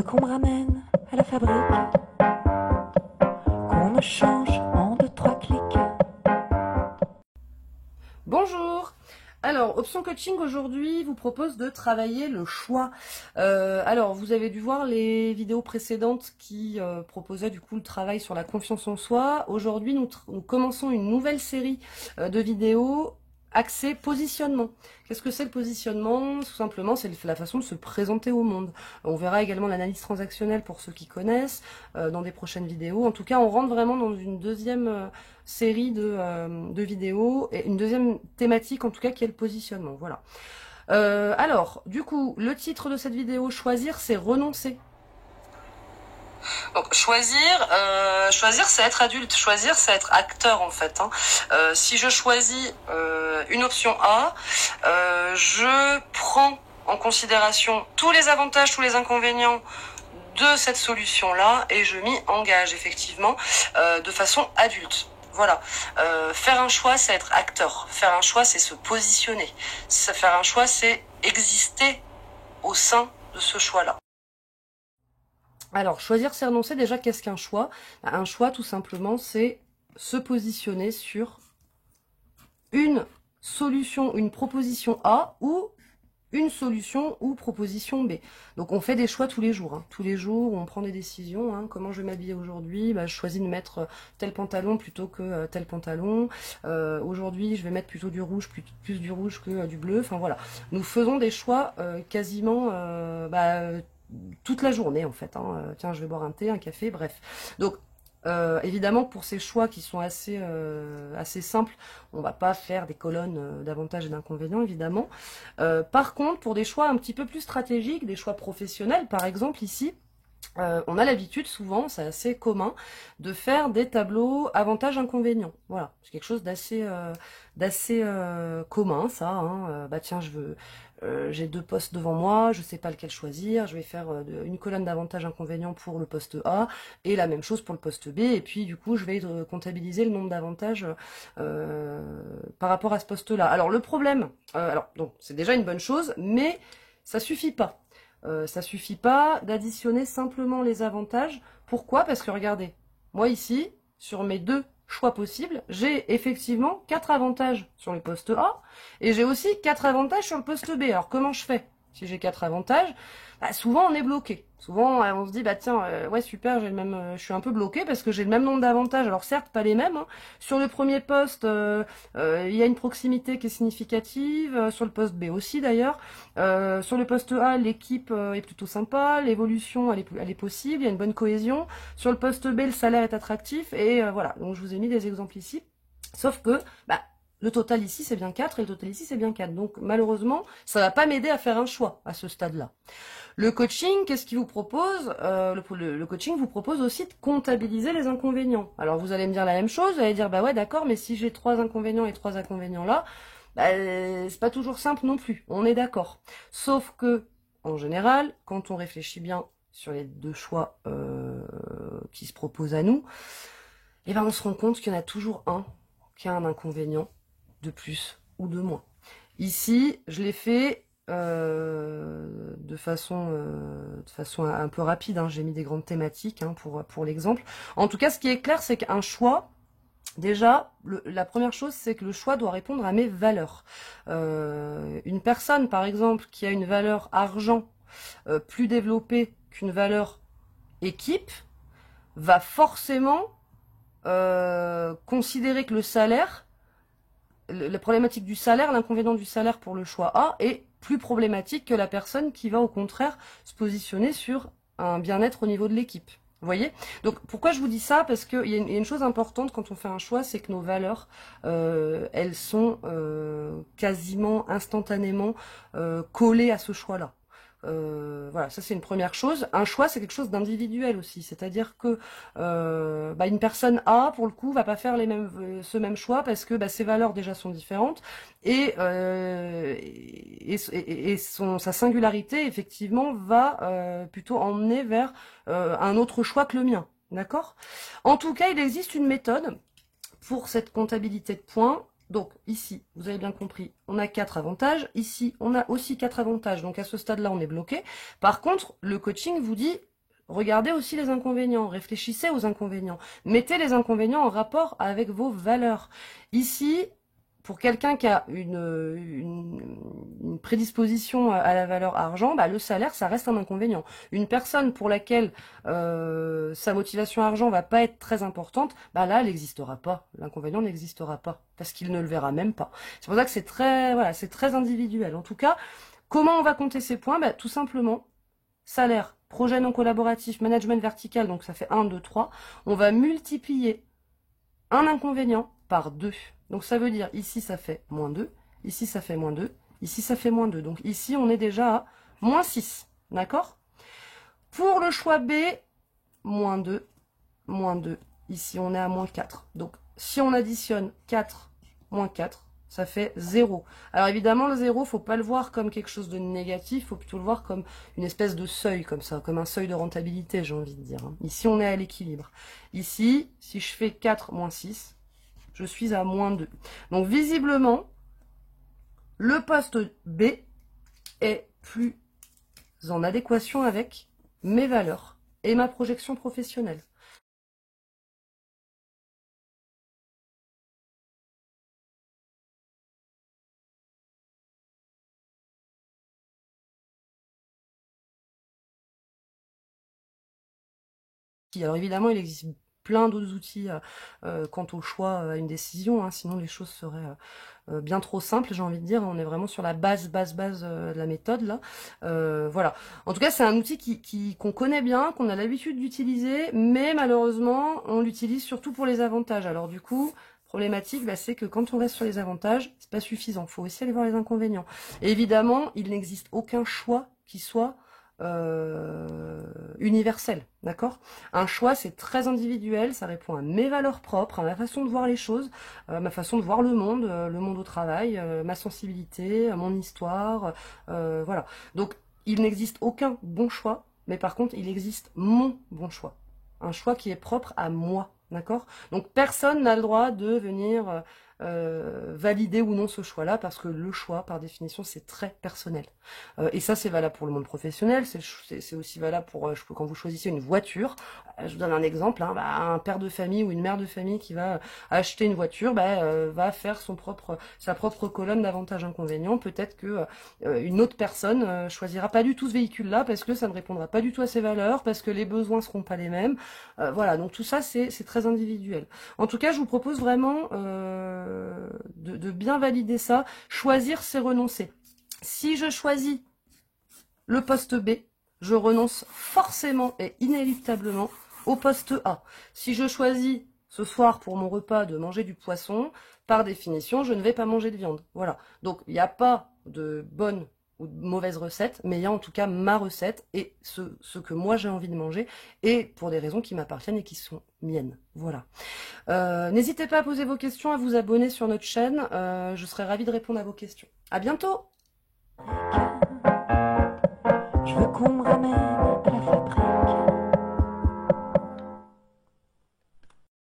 qu'on me ramène à la fabrique, qu'on me change en deux, trois clics. Bonjour. Alors, Option Coaching aujourd'hui vous propose de travailler le choix. Alors, vous avez dû voir les vidéos précédentes qui proposaient du coup le travail sur la confiance en soi. Aujourd'hui, nous commençons une nouvelle série de vidéos axée positionnement. Qu'est-ce que c'est le positionnement? Tout simplement, c'est la façon de se présenter au monde. On verra également l'analyse transactionnelle pour ceux qui connaissent dans des prochaines vidéos. En tout cas, on rentre vraiment dans une deuxième série de vidéos et une deuxième thématique en tout cas qui est le positionnement. Voilà. Alors, du coup, le titre de cette vidéo, choisir, c'est renoncer. Donc choisir c'est être adulte, choisir c'est être acteur en fait. Si je choisis une option A, je prends en considération tous les avantages, tous les inconvénients de cette solution-là et je m'y engage effectivement de façon adulte. Voilà. Faire un choix, c'est être acteur. Faire un choix, c'est se positionner. Faire un choix, c'est exister au sein de ce choix-là. Alors, choisir, c'est renoncer. Déjà, qu'est-ce qu'un choix? Un choix, tout simplement, c'est se positionner sur une solution, une proposition A ou une solution ou proposition B. Donc, on fait des choix tous les jours. Tous les jours, on prend des décisions. Comment je vais m'habiller aujourd'hui? Je choisis de mettre tel pantalon plutôt que tel pantalon. Aujourd'hui, je vais mettre plutôt du rouge, plus du rouge que du bleu. Enfin, voilà. Nous faisons des choix quasiment... toute la journée en fait. Tiens, je vais boire un thé, un café, bref. Donc, évidemment, pour ces choix qui sont assez simples, on va pas faire des colonnes d'avantages et d'inconvénients, évidemment. Par contre, pour des choix un petit peu plus stratégiques, des choix professionnels, par exemple ici, on a l'habitude souvent, c'est assez commun, de faire des tableaux avantages-inconvénients. Voilà, c'est quelque chose d'assez commun, ça. Tiens, j'ai deux postes devant moi, je sais pas lequel choisir, je vais faire une colonne d'avantages-inconvénients pour le poste A et la même chose pour le poste B. Et puis du coup, je vais comptabiliser le nombre d'avantages par rapport à ce poste-là. Alors le problème, donc c'est déjà une bonne chose, mais ça suffit pas. Ça suffit pas d'additionner simplement les avantages. Pourquoi? Parce que regardez, moi ici, sur mes deux choix possibles, j'ai effectivement 4 avantages sur le poste A et j'ai aussi 4 avantages sur le poste B. Alors comment je fais? Si j'ai 4 avantages, souvent on est bloqué. Souvent on se dit tiens ouais super, j'ai le même, je suis un peu bloqué parce que j'ai le même nombre d'avantages. Alors certes pas les mêmes. Sur le premier poste, il y a une proximité qui est significative. Sur le poste B aussi d'ailleurs. Sur le poste A, l'équipe est plutôt sympa, l'évolution elle est possible, il y a une bonne cohésion. Sur le poste B, le salaire est attractif et voilà. Donc je vous ai mis des exemples ici. Sauf que le total ici c'est bien 4 et le total ici c'est bien 4. Donc malheureusement, ça va pas m'aider à faire un choix à ce stade-là. Le coaching, qu'est-ce qu'il vous propose? Le coaching vous propose aussi de comptabiliser les inconvénients. Alors vous allez me dire la même chose, vous allez dire ouais d'accord, mais si j'ai 3 inconvénients et 3 inconvénients là, c'est pas toujours simple non plus, on est d'accord. Sauf que, en général, quand on réfléchit bien sur les deux choix qui se proposent à nous, on se rend compte qu'il y en a toujours un qui a un inconvénient de plus ou de moins. Ici, je l'ai fait de façon un peu rapide. J'ai mis des grandes thématiques pour l'exemple. En tout cas, ce qui est clair, c'est qu'un choix, déjà, la première chose, c'est que le choix doit répondre à mes valeurs. Une personne, par exemple, qui a une valeur argent plus développée qu'une valeur équipe, va forcément considérer que le salaire, la problématique du salaire, l'inconvénient du salaire pour le choix A est plus problématique que la personne qui va au contraire se positionner sur un bien-être au niveau de l'équipe. Vous voyez? Donc pourquoi je vous dis ça? Parce qu'il y a une chose importante quand on fait un choix, c'est que nos valeurs, elles sont quasiment instantanément collées à ce choix-là. Voilà, ça c'est une première chose. Un choix, c'est quelque chose d'individuel aussi, c'est-à-dire que une personne A, pour le coup, va pas faire ce même choix parce que ses valeurs déjà sont différentes et sa singularité effectivement va plutôt emmener vers un autre choix que le mien, d'accord? En tout cas, il existe une méthode pour cette comptabilité de points. Donc ici, vous avez bien compris, on a 4 avantages. Ici, on a aussi 4 avantages. Donc à ce stade-là, on est bloqué. Par contre, le coaching vous dit, regardez aussi les inconvénients, réfléchissez aux inconvénients, mettez les inconvénients en rapport avec vos valeurs. Ici, pour quelqu'un qui a une prédisposition à la valeur argent, bah, le salaire, ça reste un inconvénient. Une personne pour laquelle sa motivation argent va pas être très importante, bah là, elle n'existera pas. L'inconvénient n'existera pas, parce qu'il ne le verra même pas. C'est pour ça que c'est très, voilà, c'est très individuel. En tout cas, comment on va compter ces points? Bah, tout simplement, salaire, projet non collaboratif, management vertical, donc ça fait 1, 2, 3. On va multiplier un inconvénient par 2. Donc ça veut dire, ici ça fait moins 2, ici ça fait moins 2, ici ça fait moins 2. Donc ici on est déjà à moins 6, d'accord? Pour le choix B, moins 2, moins 2. Ici on est à moins 4. Donc si on additionne 4, moins 4, ça fait 0. Alors évidemment le 0, faut pas le voir comme quelque chose de négatif, faut plutôt le voir comme une espèce de seuil comme ça, comme un seuil de rentabilité, j'ai envie de dire. Ici on est à l'équilibre. Ici, si je fais 4 moins 6, je suis à moins 2. Donc visiblement, le poste B est plus en adéquation avec mes valeurs et ma projection professionnelle. Alors évidemment, il existe plein d'autres outils quant au choix à une décision, hein, sinon les choses seraient bien trop simples, j'ai envie de dire. On est vraiment sur la base de la méthode là. Voilà. En tout cas, c'est un outil qu'on connaît bien, qu'on a l'habitude d'utiliser, mais malheureusement, on l'utilise surtout pour les avantages. Alors du coup, problématique, bah, c'est que quand on reste sur les avantages, c'est pas suffisant. Il faut aussi aller voir les inconvénients. Et évidemment, il n'existe aucun choix qui soit universel, d'accord? Un choix, c'est très individuel, ça répond à mes valeurs propres, à ma façon de voir les choses, ma façon de voir le monde au travail, ma sensibilité, mon histoire, voilà. Donc, il n'existe aucun bon choix, mais par contre, il existe mon bon choix. Un choix qui est propre à moi, d'accord? Donc, personne n'a le droit de venir valider ou non ce choix-là, parce que le choix, par définition, c'est très personnel. Et ça, c'est valable pour le monde professionnel, c'est aussi valable pour quand vous choisissez une voiture. Je vous donne un exemple, hein, bah, un père de famille ou une mère de famille qui va acheter une voiture, bah, va faire sa propre colonne d'avantages inconvénients. Peut-être que une autre personne choisira pas du tout ce véhicule-là parce que ça ne répondra pas du tout à ses valeurs, parce que les besoins seront pas les mêmes. Voilà, donc tout ça, c'est très individuel. En tout cas, je vous propose vraiment de bien valider ça. Choisir, c'est renoncer. Si je choisis le poste B, je renonce forcément et inéluctablement au poste A. Si je choisis ce soir pour mon repas de manger du poisson, par définition, je ne vais pas manger de viande. Voilà. Donc, il n'y a pas de bonne ou de mauvaise recette, mais il y a en tout cas ma recette et ce que moi j'ai envie de manger, et pour des raisons qui m'appartiennent et qui sont miennes. Voilà. N'hésitez pas à poser vos questions, à vous abonner sur notre chaîne. Je serai ravie de répondre à vos questions. À bientôt! Je veux qu'on me ramène à la fabrique.